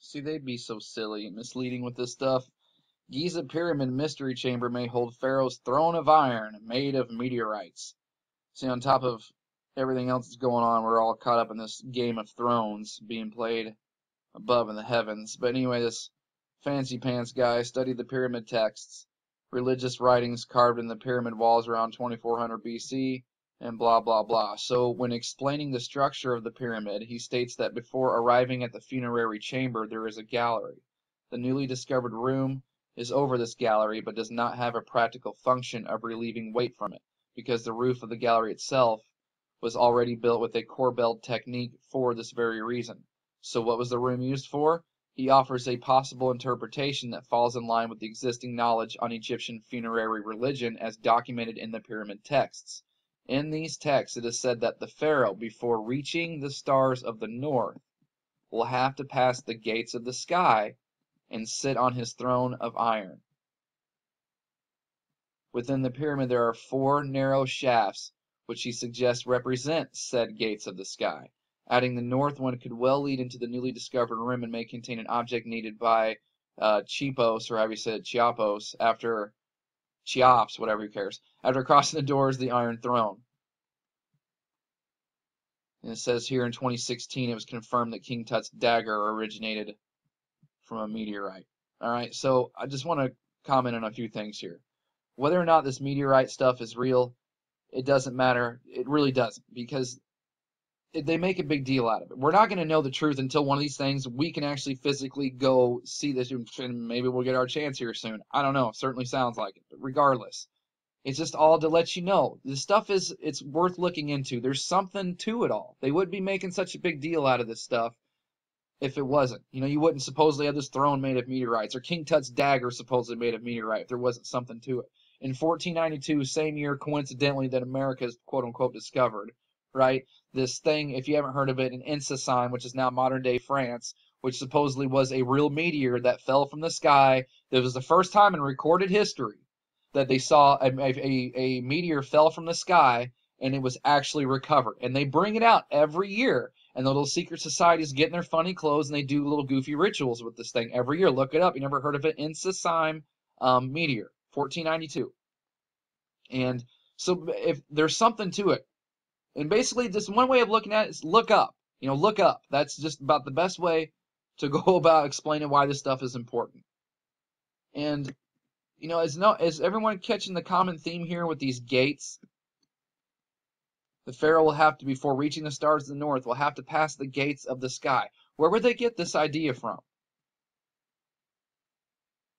See, they'd be so silly and misleading with this stuff. Giza Pyramid Mystery Chamber may hold Pharaoh's throne of iron made of meteorites. See, on top of everything else that's going on, we're all caught up in this Game of Thrones being played above in the heavens. But anyway, this fancy pants guy studied the pyramid texts, religious writings carved in the pyramid walls around 2400 BC, and blah, blah, blah. So when explaining the structure of the pyramid, he states that before arriving at the funerary chamber, there is a gallery. The newly discovered room is over this gallery, but does not have a practical function of relieving weight from it, because the roof of the gallery itself was already built with a corbelled technique for this very reason. So what was the room used for? He offers a possible interpretation that falls in line with the existing knowledge on Egyptian funerary religion as documented in the pyramid texts. In these texts, it is said that the pharaoh, before reaching the stars of the north, will have to pass the gates of the sky and sit on his throne of iron. Within the pyramid there are 4 narrow shafts, which he suggests represent said gates of the sky. Adding the north one could well lead into the newly discovered room and may contain an object needed by Cheapos, or however you said Chiapos, after Cheops, whatever he cares, after crossing the doors of the Iron Throne. And it says here in 2016 it was confirmed that King Tut's dagger originated from a meteorite. All right, so I just want to comment on a few things here. Whether or not this meteorite stuff is real, it doesn't matter. It really doesn't, because they make a big deal out of it. We're not going to know the truth until one of these things we can actually physically go see this, and maybe we'll get our chance here soon. I don't know. It certainly sounds like it. But regardless, it's just all to let you know. This stuff it's worth looking into. There's something to it all. They wouldn't be making such a big deal out of this stuff if it wasn't. You wouldn't supposedly have this throne made of meteorites, or King Tut's dagger supposedly made of meteorite, if there wasn't something to it. In 1492, same year, coincidentally, that America is quote-unquote discovered, right? This thing, if you haven't heard of it, in Insasime, which is now modern-day France, which supposedly was a real meteor that fell from the sky. That was the first time in recorded history that they saw a meteor fell from the sky, and it was actually recovered. And they bring it out every year. And the little secret societies get in their funny clothes, and they do little goofy rituals with this thing every year. Look it up. You never heard of it? Insasime meteor, 1492. And so if there's something to it, and basically this one way of looking at it is look up. Look up. That's just about the best way to go about explaining why this stuff is important. And is everyone catching the common theme here with these gates? The pharaoh will have to, before reaching the stars of the north, will have to pass the gates of the sky. Where would they get this idea from?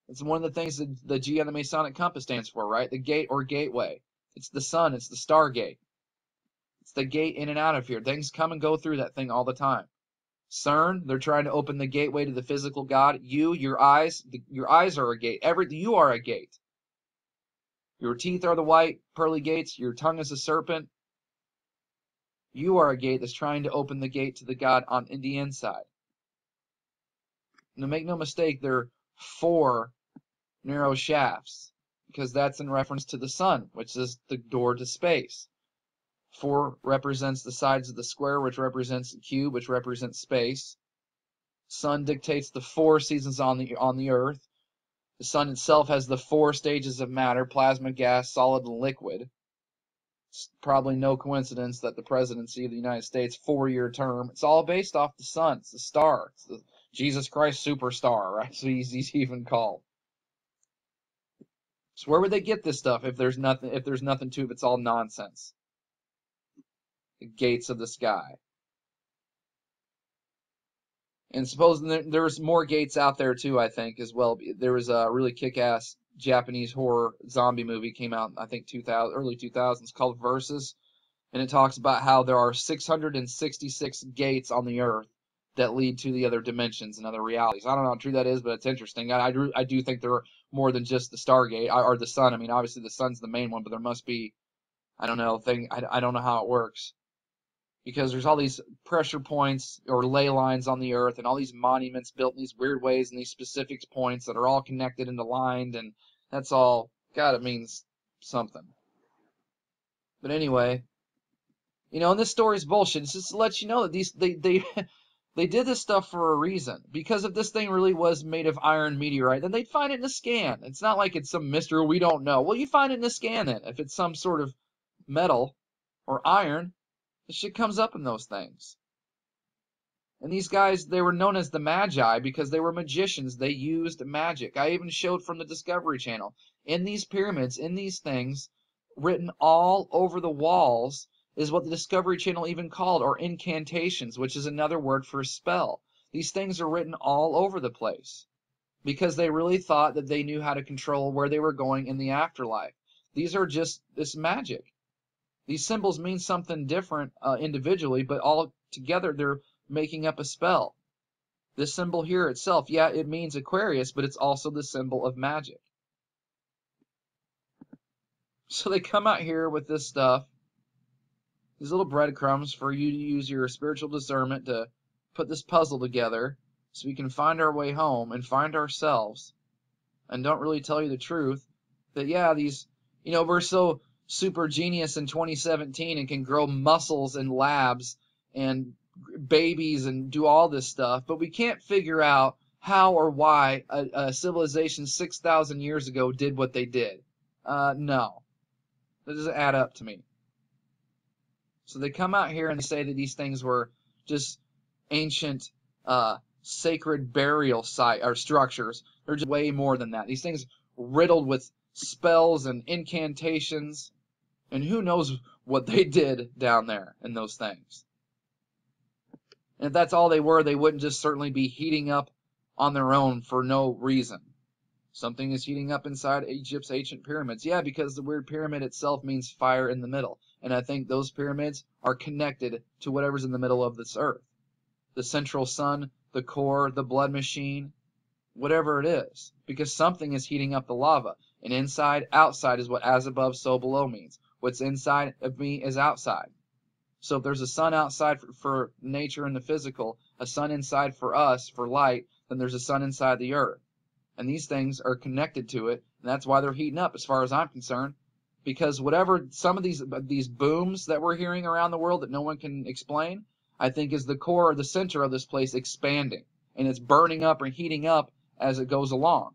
It's one of the things that the G on the Masonic compass stands for, right? The gate or gateway. It's the sun. It's the stargate. It's the gate in and out of here. Things come and go through that thing all the time. CERN, they're trying to open the gateway to the physical God. Your eyes are a gate. You are a gate. Your teeth are the white, pearly gates. Your tongue is a serpent. You are a gate that's trying to open the gate to the God on the inside. Now, make no mistake, there are 4 narrow shafts, because that's in reference to the sun, which is the door to space. 4 represents the sides of the square, which represents the cube, which represents space. Sun dictates the 4 seasons on the earth. The sun itself has the 4 stages of matter: plasma, gas, solid, and liquid. It's probably no coincidence that the presidency of the United States, 4-year term, it's all based off the sun. It's the star. It's the Jesus Christ superstar, right? So he's even called. So where would they get this stuff if there's nothing to it, if it's all nonsense? The gates of the sky. And suppose there's more gates out there too, I think, as well. There was a really kick-ass Japanese horror zombie movie came out, I think early 2000s, called Versus, and it talks about how there are 666 gates on the earth that lead to the other dimensions and other realities. I don't know how true that is, but it's interesting. I do think there are more than just the Stargate or the sun. I mean, obviously the sun's the main one, but there must be, I don't know, I don't know how it works, because there's all these pressure points or ley lines on the earth, and all these monuments built in these weird ways, and these specific points that are all connected and aligned, and that's all, God, it means something. But anyway, and this story is bullshit. It's just to let you know that They did this stuff for a reason. Because if this thing really was made of iron meteorite, then they'd find it in a scan. It's not like it's some mystery we don't know. Well, you find it in a scan then. If it's some sort of metal or iron, the shit comes up in those things. And these guys, they were known as the Magi because they were magicians. They used magic. I even showed from the Discovery Channel. In these pyramids, in these things, written all over the walls is what the Discovery Channel even called, or incantations, which is another word for a spell. These things are written all over the place because they really thought that they knew how to control where they were going in the afterlife. These are just this magic. These symbols mean something different individually, but all together they're making up a spell. This symbol here itself, yeah, it means Aquarius, but it's also the symbol of magic. So they come out here with this stuff, these little breadcrumbs for you to use your spiritual discernment to put this puzzle together so we can find our way home and find ourselves, and don't really tell you the truth that, yeah, these, we're so super genius in 2017 and can grow muscles in labs and babies and do all this stuff, but we can't figure out how or why a civilization 6,000 years ago did what they did. No. That doesn't add up to me. So they come out here and they say that these things were just ancient sacred burial site or structures. They're just way more than that. These things riddled with spells and incantations, and who knows what they did down there in those things. And if that's all they were, they wouldn't just certainly be heating up on their own for no reason. Something is heating up inside Egypt's ancient pyramids. Yeah, because the word pyramid itself means fire in the middle. And I think those pyramids are connected to whatever's in the middle of this earth. The central sun, the core, the blood machine, whatever it is. Because something is heating up the lava. And inside, outside is what as above, so below means. What's inside of me is outside. So if there's a sun outside for nature and the physical, a sun inside for us, for light, then there's a sun inside the earth. And these things are connected to it, and that's why they're heating up as far as I'm concerned. Because whatever some of these booms that we're hearing around the world that no one can explain, I think is the core or the center of this place expanding. And it's burning up or heating up as it goes along.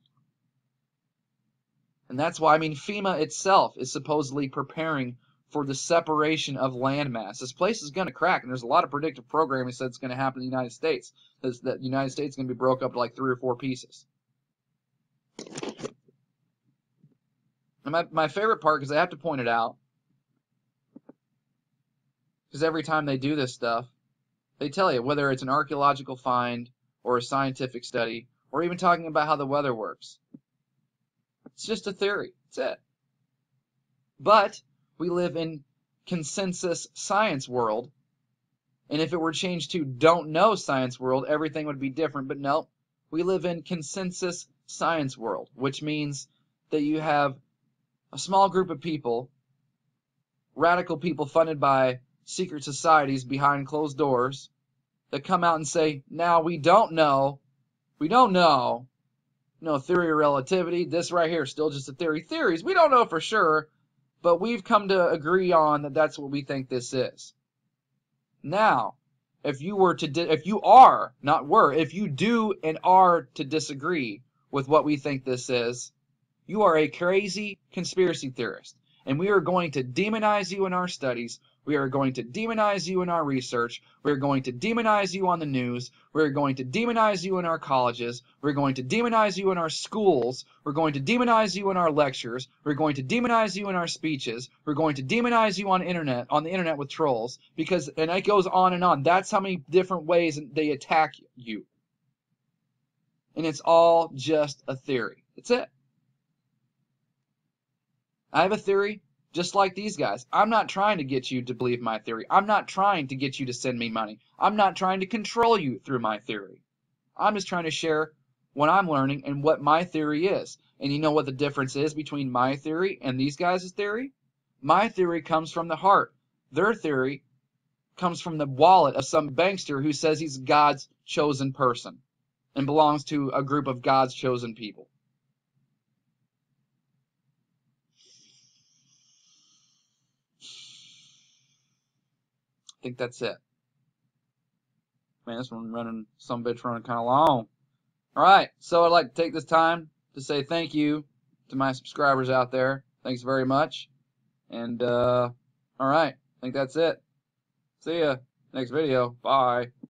And that's why, FEMA itself is supposedly preparing for the separation of landmass. This place is going to crack, and there's a lot of predictive programming that said it's going to happen in the United States. That the United States is going to be broke up to like 3 or 4 pieces. And my favorite part, because I have to point it out, because every time they do this stuff, they tell you, whether it's an archaeological find or a scientific study, or even talking about how the weather works. It's just a theory. That's it. But we live in consensus science world, and if it were changed to don't know science world, everything would be different. But no, we live in consensus science world, which means that you have a small group of people, radical people funded by secret societies behind closed doors, that come out and say, now we don't know, no theory of relativity, this right here is still just a theory. Theories, we don't know for sure, but we've come to agree on that that's what we think this is. Now, if you do and are to disagree with what we think this is, you are a crazy conspiracy theorist, and we are going to demonize you in our studies. We are going to demonize you in our research. We are going to demonize you on the news. We are going to demonize you in our colleges. We're going to demonize you in our schools. We're going to demonize you in our lectures. We're going to demonize you in our speeches. We're going to demonize you on the internet with trolls, and it goes on and on. That's how many different ways they attack you. And it's all just a theory. That's it. I have a theory just like these guys. I'm not trying to get you to believe my theory. I'm not trying to get you to send me money. I'm not trying to control you through my theory. I'm just trying to share what I'm learning and what my theory is. And you know what the difference is between my theory and these guys' theory? My theory comes from the heart. Their theory comes from the wallet of some bankster who says he's God's chosen person and belongs to a group of God's chosen people. I think that's it. Man, this one running, some bitch running kind of long. All right, so I'd like to take this time to say thank you to my subscribers out there. Thanks very much. And all right, I think that's it. See ya next video. Bye.